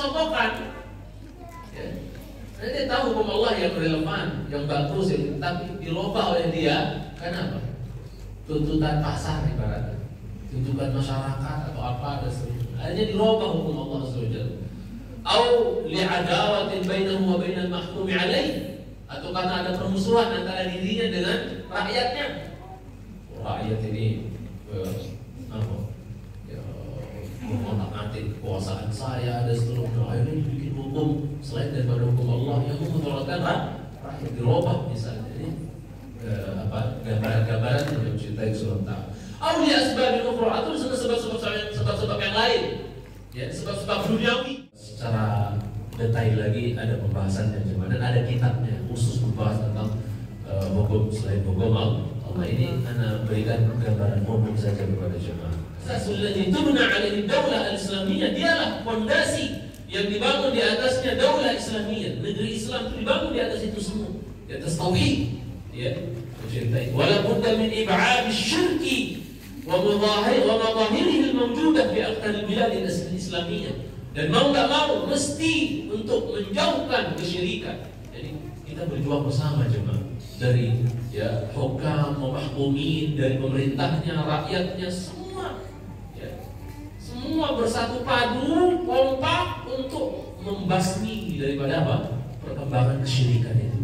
sokokan. Ya. Dia tahu hukum Allah yang relevan, yang bagus, tapi dirubah oleh dia. Kenapa? Tuntutan pasar ibaratnya, tuntutan masyarakat atau apa dan seterusnya. Akhirnya dirubah hukum Allah SWT. Au li'adawatin bainahu wa bainal mahkumi alaih, atau karena ada permusuhan antara dirinya dengan rakyatnya. Rakyat ini apa? Ya, mengotak-atik kekuasaan saya dan seterusnya. Akhirnya dibikin hukum selain daripada hukum Allah yang memutolakan rakyat, dirubah misalnya. Gambaran-gambaran yang mencintai serentak. Awli asbabin ukhra, atau sebab-sebab yang lain, ya, sebab-sebab duniawi. Secara detail lagi ada pembahasannya dan ada kitabnya khusus membahas tentang hukum selain hukum Allah. Ini Anda berikan gambaran umum saja kepada jemaah. Asasul ladzi tubna 'alaihi daulah al-islamiyah, dialah fondasi yang dibangun di atasnya daulah Islamiyah. Negeri Islam itu dibangun di atas itu semua, di atas tauhid. Ya, mencintai. Wala budda min ib'ad asy-syirki wa madahirihi al-mawjudah fi akthar al-bilad al-islamiyah. Dan mau enggak mau mesti untuk menjauhkan kesyirikan. Jadi kita berjuang bersama jemaah, dari ya hukam, mahkumin, dari pemerintahnya, rakyatnya, semua ya, semua bersatu padu kompak untuk membasmi daripada apa? Perkembangan kesyirikan itu.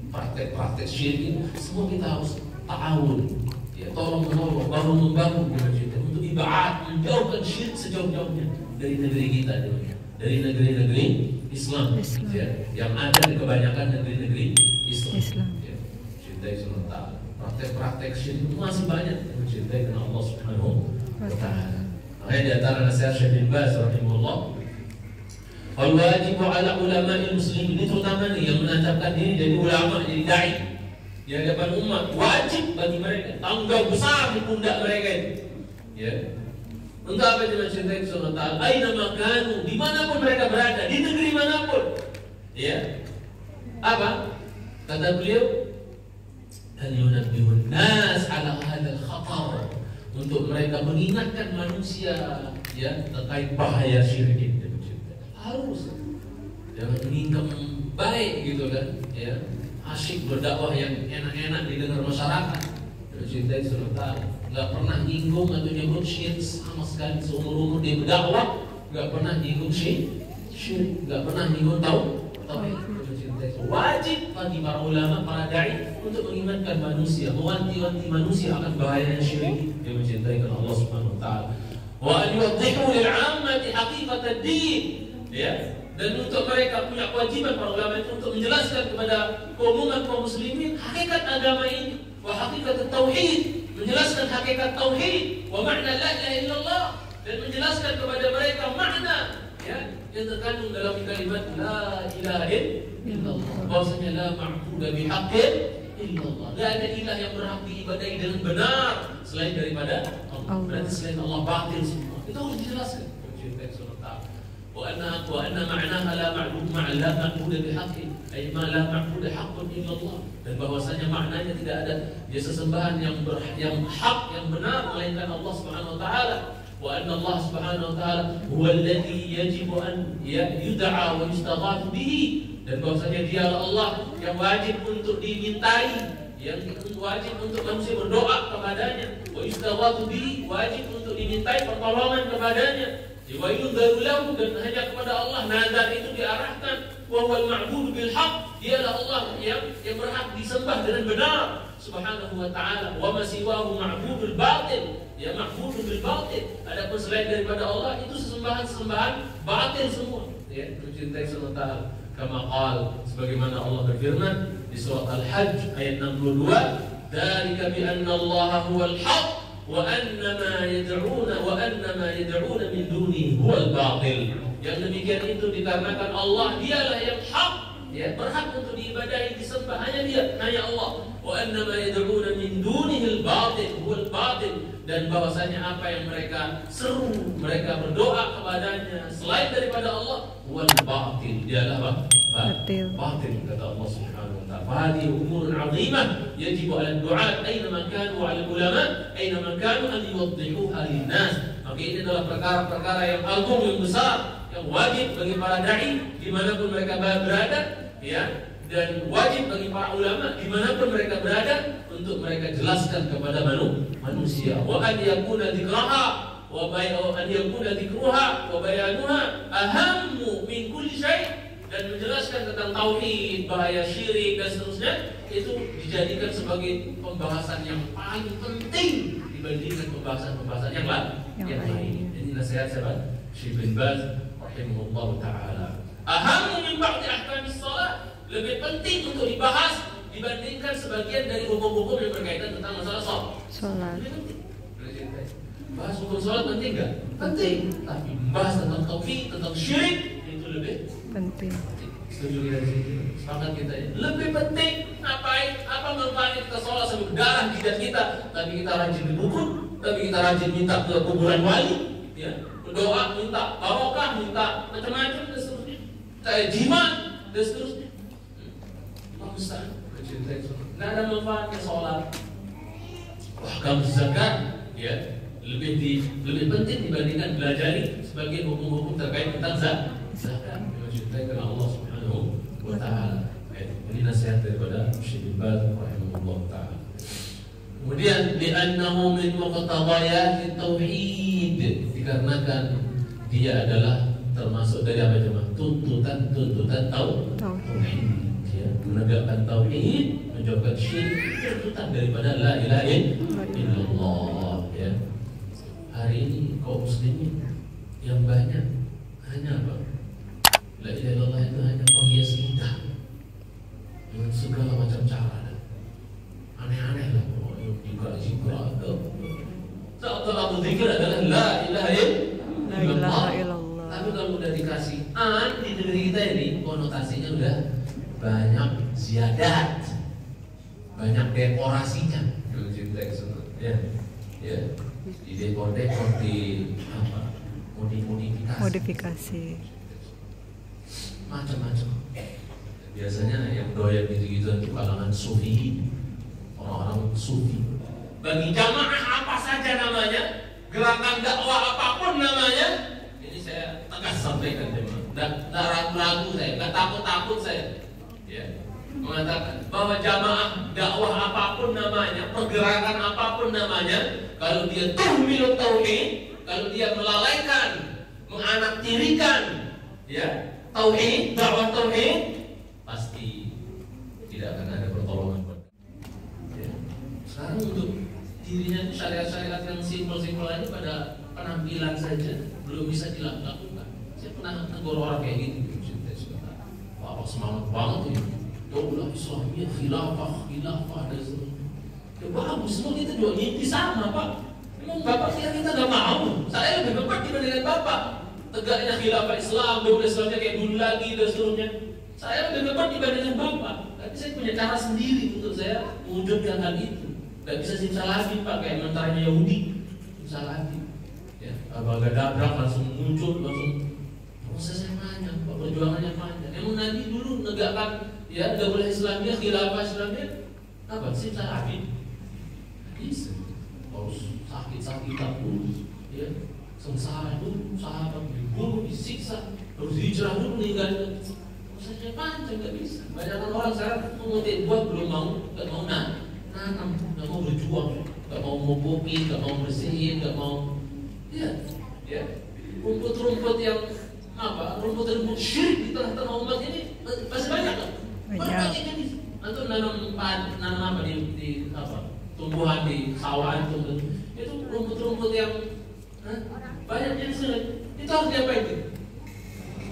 Praktek-praktek syirik, semua kita harus ta'awun, ya, tolong menolong, bangun-membangun untuk ibad, menjauhkan syirik sejauh-jauhnya dari negeri kita, dari negeri-negeri Islam, ya, yang ada di kebanyakan negeri-negeri Islam. Ya, cintai serentak. Praktek-praktek syirik masih banyak yang mencintai dengan Allah Subhanahu wa Ta'ala. Makanya di antara nasihat Syekh bin Baz rahimahullah, wajib ala ulama'il muslimin, ini terutama nih yang menancapkan diri jadi ulama, jadi dai di hadapan umat, wajib bagi mereka, tanggung besar di pundak mereka itu. Ya. Untuk apa dia mencintai Allah? Aina makanu, dimanapun mereka berada, di negeri manapun. Ya. Apa? Kata beliau, hal yunabbihun nas ala hadzal khatar, untuk mereka mengingatkan manusia ya terkait bahaya syirik ini. Harus jangan meningkam baik gitu kan, ya, asyik berdakwah yang enak-enak didengar masyarakat, mencintai serentak, nggak pernah nyinggung atau nyebut syirik sama sekali seumur-umur dia berdakwah, nggak pernah nyinggung syirik, nggak pernah nyinggung tauhid. Mencintai, wajib bagi para ulama, para dai untuk mengingatkan manusia, mewanti-wanti manusia akan bahayanya syirik. Dia mencintai karena Allah Subhanahu Wa Taala. Wa an yuwaddihu lil 'ammati haqiqat ad-din. Ya, dan untuk mereka punya kewajiban para ulama itu untuk menjelaskan kepada kaum muslimin hakikat agama ini, wa hakikat tauhid, menjelaskan hakikat tauhid, wa makna la ilaha illallah, dan menjelaskan kepada mereka makna ya yang terkandung dalam kalimat la ilaha illallah, bahwasanya la ma'budu bihaqqin illallah, la ada ilah yang berhak diibadahi dengan benar selain daripada Allah. Berarti selain Allah batil semua. Itu harus dijelaskan. وأن معناها لا معبود بحق، أي ما لا معبود حق إلا الله, dan bahwasanya maknanya tidak ada sesembahan yang hak, yang benar melainkan Allah Subhanahu wa taala. Wa anna Allah Subhanahu wa taala huwa alladhi yajibu an yud'a wa yustaghathu bihi, dan bahwasanya Dialah Allah yang wajib untuk dimintai, yang wajib untuk manusia berdoa kepadanya, wa yustaghathu bihi, wajib untuk dimintai pertolongan kepadanya. Wa yudzaru lahu, dan hanya kepada Allah nazar itu diarahkan. Wa huwal ma'budu bil haqq, dialah Allah yang berhak disembah dengan benar Subhanahu wa ta'ala. Wa ma siwahu ma'budul batil, ya ma'budul bil batil. Adapun selain daripada Allah itu sesembahan batil semua. Ya, mencintai sementara. Kama qala, sebagaimana Allah berfirman di surat Al-Hajj ayat 62, dzalika bi anna Allah huwal haqq wa annama yad'una min dunihi huwal batil. Yang demikian itu dikarenakan Allah dialah yang hak, ya, berhak untuk diibadahi, disembah hanya Dia, hanya Allah. Wa annama yad'una min dunihi al-batil huwal batil, dan bahwasanya apa yang mereka seru, mereka berdoa kepadanya selain daripada Allah, huwal batil, dialah batil, kata Allah Subhanahu wa ta'ala. Hadi umurun 'azimah yajibu 'ala ad-du'at aynama kanu 'ala al-ulama aynama kanu an yuwaddihuha lin-nas. Maka Maka ini adalah perkara-perkara yang agung, yang besar, yang wajib bagi para dai dimanapun mereka berada, ya, dan wajib bagi para ulama dimanapun mereka berada untuk mereka jelaskan kepada manusia. Wa an yakuna dzikraha wa bayanuha ahammu min kulli syai'. Dan menjelaskan tentang tauhid, bahaya syirik dan seterusnya itu dijadikan sebagai pembahasan yang paling penting dibandingkan pembahasan-pembahasan yang lain. Ini nasihat sahabat Syekh bin Baz rahimahullah taala. Ahammu min ba'di ahkamis shalah, lebih penting untuk dibahas dibandingkan sebagian dari hukum-hukum yang berkaitan tentang masalah salat. Lebih penting. Bahas hukum salat penting enggak? Penting. Tapi bahas tentang tauhid, tentang syirik itu lebih penting. Setuju kita di sini? Sepakat kita ya? Lebih penting ngapain? Apa manfaatnya kita sholat sampai darah jidat kita, tapi kita rajin didukun, tapi kita rajin minta ke kuburan wali, ya, berdoa, minta barokah, minta macam-macam dan seterusnya, jimat dan seterusnya. Bangsa mencintai sholat, nggak ada manfaatnya sholat. Bahkan zakat, ya, lebih penting dibandingkan belajari sebagian hukum-hukum terkait tentang zakat. Mencintai karena Allah Subhanahu wa taala. Ini nasihat daripada Syekh bin Baz rahimahullah taala. Kemudian li'annahu min muqtadayat tauhid, dikarenakan dia adalah termasuk dari apa jemaah? Tuntutan tauhid. Ya, menegakkan tauhid, menjauhkan syirik, tuntutan daripada la ilaha illallah, ya. Hari ini kaum muslimin yang banyak hanya apa? La ilaha illallah itu hanya penghias lidah dengan segala macam cara, aneh-aneh lah, jika satu zikir adalah la ilaha illallah. Tapi kalau udah dikasih an di negeri kita ini, konotasinya udah banyak ziyadat, banyak dekorasinya. Ya, ya, di dekor-dekor, di apa, modifikasi. Macam-macam. Biasanya yang doyan gitu-gitu itu kalangan sufi, orang-orang sufi. Bagi jamaah apa saja namanya, gerakan dakwah apapun namanya, ini saya tegas sampaikan jemaah. Nggak ragu-ragu saya, nggak takut-takut saya, ya, mengatakan bahwa jamaah dakwah apapun namanya, pergerakan apapun namanya, kalau dia tuhmilut tauhid, kalau dia melalaikan, menganaktirikan, ya, tauhid, dakwah tauhid, pasti tidak akan ada pertolongan buat dia. Sekarang untuk dirinya itu syariat-syariat yang simpel-simpel aja pada penampilan saja belum bisa dilakukan. Saya pernah tegur orang kayak gitu. Wah, semangat banget ini. Daulah Islamiyah, khilafah dan seterusnya. Ya bagus, semua kita juga ngimpi sama Pak. Memang Bapak kira kita gak mau. Saya lebih bapak dibandingkan Bapak. Tegaknya khilafah Islam, daulah Islamnya kayak dulu lagi dan seterusnya. Saya lebih hebat dibandingkan Bapak. Tapi saya punya cara sendiri untuk saya mewujudkan hal itu. Gak bisa simsalabim Pak, kayak mentaranya Yahudi. Simsalabim, ya, agak dabrak langsung muncul, langsung prosesnya panjang, Pak, perjuangannya panjang. Emang Nabi dulu negakkan, ya, daulah Islamnya, khilafah Islamnya, apa? Simsalabim. Bisa. Harus sakit-sakitan dulu, ya, sengsara dulu, sahabat dibunuh, disiksa, harus hijrah dulu, meninggal. Prosesnya panjang, nggak bisa. Banyak orang sekarang mengerti buat belum mau, nggak mau nanam, nggak mau berjuang, nggak mau memupuk, nggak mau bersihin, nggak mau, ya, rumput-rumput yang apa? Rumput-rumput syirik di tengah-tengah umat ini masih banyak kan? Banyak ini. Antum nanam apa di apa? Tumbuhan di sawah itu rumput-rumput yang banyak jenis. Itu harus diapain itu?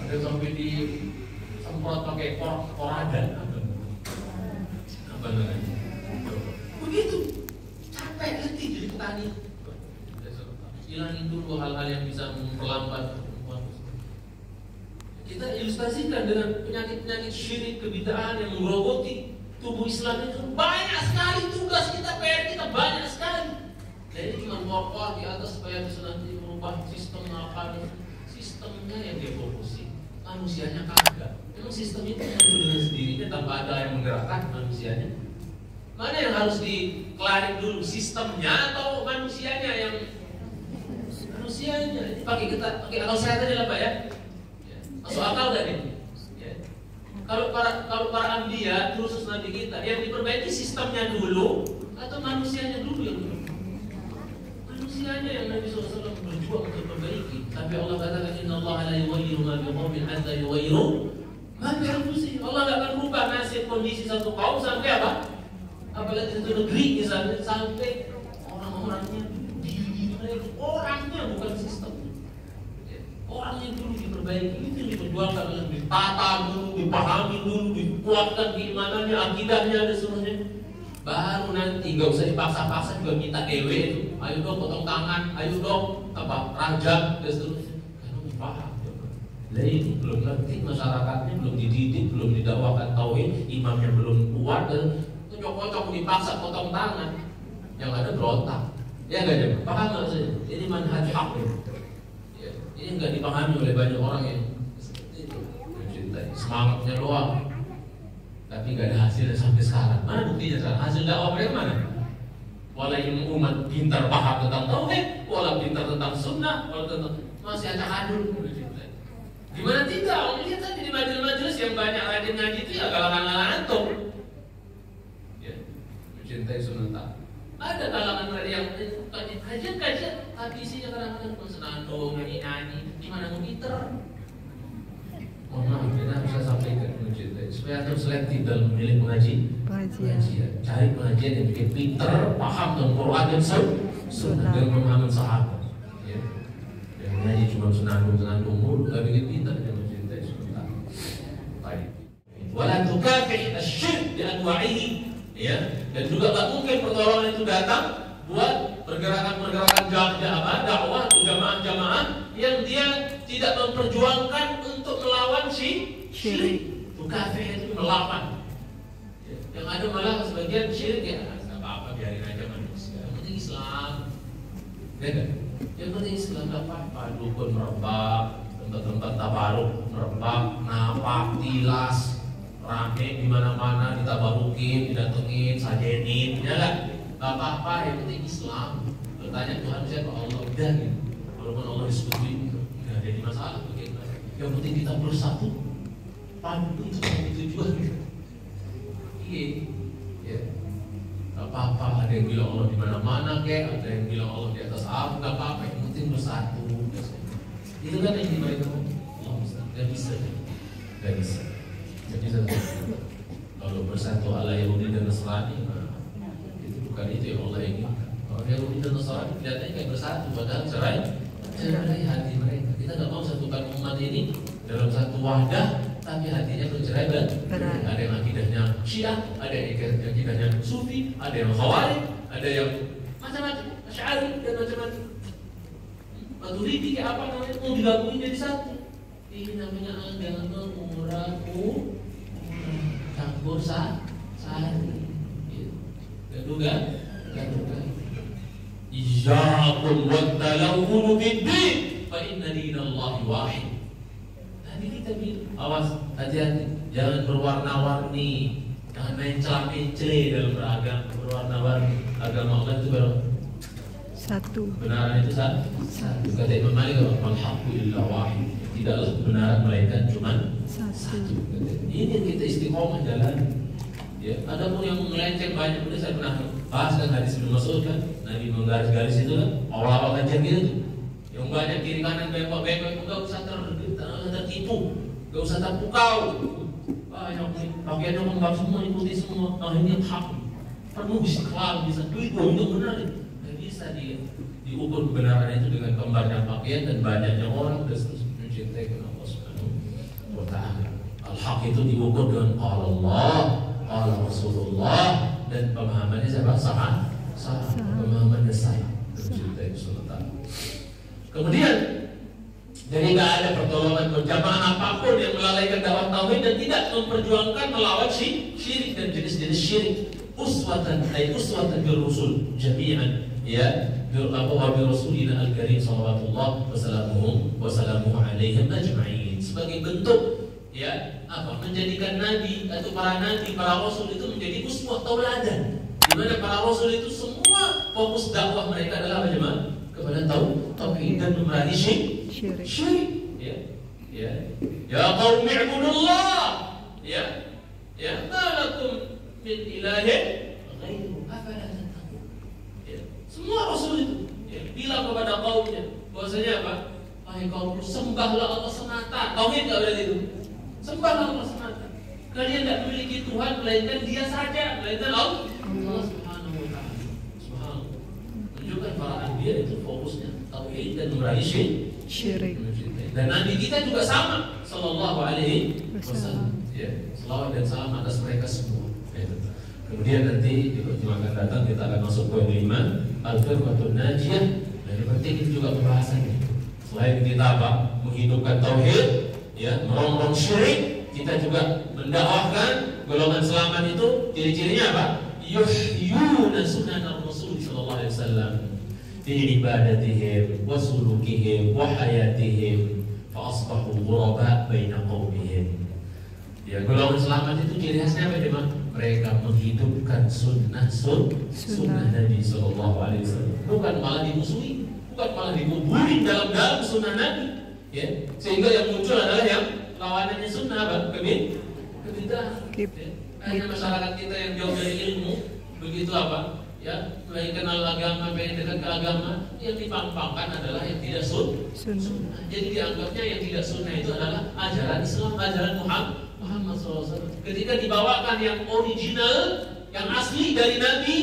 Ada sampai di semprot pakai korada, apa namanya? Begitu, capek letih jadi petani. Hilangin dulu hal-hal yang bisa memperlambat. Kita ilustrasikan dengan penyakit-penyakit syirik, kebid'ahan yang menggerogoti tubuh Islam itu banyak sekali. Tugas kita, PR kita banyak sekali. Dan ini cuma kokoh di atas supaya bisa nanti merubah sistem apa, sistemnya yang dia fokusin, manusianya kagak. Memang sistem itu muncul dengan sendirinya tanpa ada yang menggerakkan manusianya. Mana yang harus dikelarin dulu, sistemnya atau manusianya? Yang manusia manusianya. Ini pakai akal sehat aja lah Pak ya. Masuk akal gak nih? Ya. Kalau para anbiya, khusus Nabi kita, yang diperbaiki sistemnya dulu atau manusianya dulu yang dulu? Manusianya yang Nabi SAW berjuang untuk perbaiki. Tapi Allah katakan Inna Allah la yughayyiru ma biqaumin hatta yughayyiru ma bi anfusihim. Allah gak akan rubah nasib kondisi satu kaum sampai apa? Apalagi satu negeri misalnya, sampai orang-orangnya orangnya bukan sistem. Orangnya dulu diperbaiki, itu diperjuangkan, ditata dulu, dipahami dulu, dikuatkan keimanannya, akidahnya dan seterusnya. Baru nanti nggak usah dipaksa-paksa juga minta dewe itu. Ayo dong potong tangan, ayo dong rajam dan seterusnya. Karena paham. Jadi ini belum ngerti, masyarakatnya belum dididik, belum didakwakan tauhid, imamnya belum kuat dan kocok-kocok dipaksa potong tangan. Yang ada berontak. Ya nggak ada, paham nggak sih? Ini manhaj hak. Ya, ini nggak dipahami oleh banyak orang yang seperti itu. Mencintai semangatnya doang, tapi nggak ada hasilnya sampai sekarang. Mana buktinya sekarang? Hasil dakwah mereka mana? Walau yang umat pintar paham tentang tauhid, walau pintar tentang sunnah, walau tentang masih acak adul. Gimana tidak? Lihat tadi di majelis-majelis yang banyak rajin ngaji itu ya kalangan antum. Ya, mencintai sunnah. Ada kalangan yang kajian, tapi isinya kadang-kadang senandung, nyanyi-nyanyi. Gimana mau pinter? Mohon maaf, kita bisa sampaikan mencintai supaya antum selektif dalam memilih pengajian. Cari pengajian yang bikin pinter, paham tentang Quran dan sunnah dan pemahaman sahabat. Ya. Yang mengaji cuma senandung mulu, gak bikin pinter dan mencintai sunnah. Baik. Wala tukafih asyirk bi anwa'ihi. Ya, dan juga tak mungkin pertolongan itu datang buat pergerakan-pergerakan dakwah atau jamaah-jamaah yang dia tidak memperjuangkan untuk melawan syirik. Kafir itu melawan. Ya, yang ada malah sebagian syirik ya, nggak apa-apa biarin aja manusia. Yang penting Islam, ya kan? Yang penting Islam nggak apa-apa. Dukun merebak, tempat-tempat tabaruk merebak, napak, tilas. Rame di mana-mana, ditabarukin, didatengin, sajenin, ya kan? Gak apa-apa, yang penting Islam. Bertanya Tuhan siapa? Allah, udah gitu. Walaupun Allah disekutuin, nggak jadi masalah bagaimana. Yang penting kita bersatu, padu untuk tujuan. Iya, ya. Gak apa-apa. Ada yang bilang Allah di mana-mana, kayak ada yang bilang Allah di atas apa, gak apa-apa. Yang penting bersatu. Itu kan yang mereka mau. Gak bisa, gak bisa. Jadi kalau bersatu ala Yahudi dan Nasrani, itu bukan itu yang Allah inginkan. Kalau Yahudi dan Nasrani kelihatannya kayak bersatu, padahal cerai hati mereka. Kita nggak mau satukan umat ini dalam satu wadah, tapi hatinya bercerai berai. Ada yang akidahnya Syiah, ada yang akidahnya Sufi, ada yang Khawarij, ada yang macam-macam, Asy'ari dan macam-macam. Maturidi kayak apa namanya mau digabungin jadi satu. Ini namanya agama muraku campur sari. Gaduga. Iyyakum wattalawun bid-din fa inna dinallahi wahid. Tadi kita bilang, awas, hati-hati, jangan berwarna-warni, jangan main celah-mencele dalam beragama, berwarna-warni. Agama Allah itu satu. Kebenaran itu satu. Kata Imam Malik, al-haqqu illa wahid. Tidaklah kebenaran melainkan cuma satu. Ini yang kita istiqomah jalan. Ya, ada pun yang melenceng banyak. Udah saya pernah bahas kan hadis Ibnu Mas'ud kan, Nabi menggaris-garis itu kan, awal-awal kajian gitu tuh. Yang banyak kiri kanan bengkok-bengkok itu nggak usah tertipu, nggak usah terpukau. Yang pakaiannya lengkap semua, ikuti semua. Nah ini hak. Penuh istiqlal, bisa itu benar. Nggak bisa diukur kebenaran itu dengan kembarnya pakaian dan banyaknya orang dan seterusnya. Mencintai Allah Subhanahu wa Ta'ala. Al-haq itu diukur dengan qala Allah, qala Rasulullah, dan pemahamannya siapa? Sama. Pemahamannya saya. Mencintai Allah. Kemudian jadi nggak ada pertolongan berjamaah apapun yang melalaikan dakwah tauhid dan tidak memperjuangkan melawan syirik dan jenis-jenis syirik. Uswatan bil rusul jami'an, ya, wa bi rasulina al-karim sallallahu wasallamu alaihim ajma'in, sebagai bentuk ya apa menjadikan nabi atau para nabi, para rasul itu menjadi uswah tauladan, di mana para rasul itu semua fokus dakwah mereka adalah apa jemaah? Kepada tauhid dan memerangi Syirik. syirik. Ya qaumi ibudullah. Ya malakum min ilahin ghairu afala tattaqun. Semua rasul itu bilang kepada kaumnya bahwasanya apa? Wahai kaumku, sembahlah Allah semata. Tauhid enggak berarti itu. Sembahlah Allah semata. Kalian tidak memiliki Tuhan melainkan Dia saja, melainkan Allah Subhanahu wa taala. Subhanallah. Menunjukkan para anbiya itu fokusnya tauhid dan memerangi Syirik. Dan Nabi kita juga sama, sallallahu alaihi wasallam. Selawat dan salam atas mereka semua. Kemudian nanti di pertemuan akan datang kita akan masuk poin 5, al-firqatun najiyah. Dan yang penting itu juga pembahasannya. Selain kita apa? Menghidupkan tauhid, merongrong syirik, kita juga mendakwahkan golongan selamat itu. Ciri-cirinya apa? Yuhyuna sunnah Rasul sallallahu alaihi wasallam fi ibadatihim wa sulukihim wa hayatihim fa asbahu ghuraba baina qaumihim. Golongan selamat itu ciri khasnya apa teman? Mereka menghidupkan sunnah Nabi sallallahu alaihi wasallam. Bukan malah dimusuhi, bukan malah dikuburin dalam sunnah Nabi. Sehingga yang muncul adalah yang lawanannya sunnah apa? Kebidahan. Hanya masyarakat kita yang jauh dari ilmu, begitu apa? Mulai kenal agama, pengen dekat ke agama, yang dipampangkan adalah yang tidak sunnah. Jadi dianggapnya yang tidak sunnah itu adalah ajaran Islam, ajaran Muhammad SAW. Ketika dibawakan yang original, yang asli dari Nabi,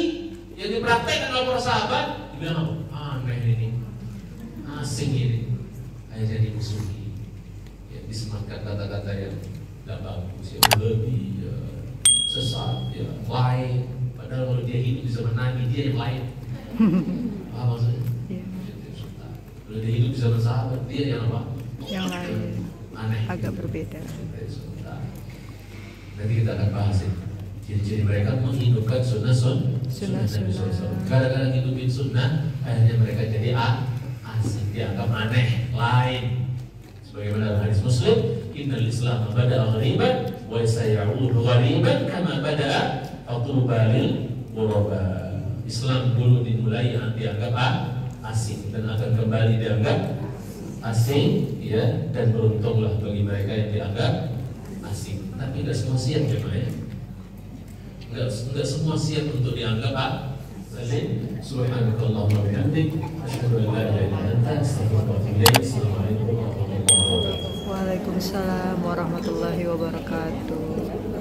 yang dipraktekkan oleh para sahabat, dibilang aneh ini, asing ini, akhirnya dimusuhi. Disematkan kata-kata yang tidak bagus, yang lebih sesat, lain. Padahal kalau dia hidup di zaman Nabi, dia yang lain. Apa maksudnya? Kalau dia hidup di zaman sahabat, dia yang apa? Yang lain. Aneh. Agak berbeda. Nanti kita akan bahas ini. Ciri-ciri mereka menghidupkan sunnah Nabi SAW. Gara-gara hidupin sunnah, akhirnya mereka jadi asing, dianggap aneh, lain. Sebagaimana hadis Muslim, Innal Islam bada'a ghariban wa sayaudu ghariban kama bada'a Atubalil ghuraba. Islam dulu dimulai yang dianggap asing dan akan kembali dianggap asing, dan beruntunglah bagi mereka yang dianggap asing. Tapi tidak semua siap ya, enggak semua siap untuk dianggap asing. Subhanakallahumma wa bihamdik, asyhadu an la ilaha illa anta, astaghfiruka wa atubu ilaik. Assalamualaikum warahmatullahi wabarakatuh. Waalaikumsalam warahmatullahi wabarakatuh.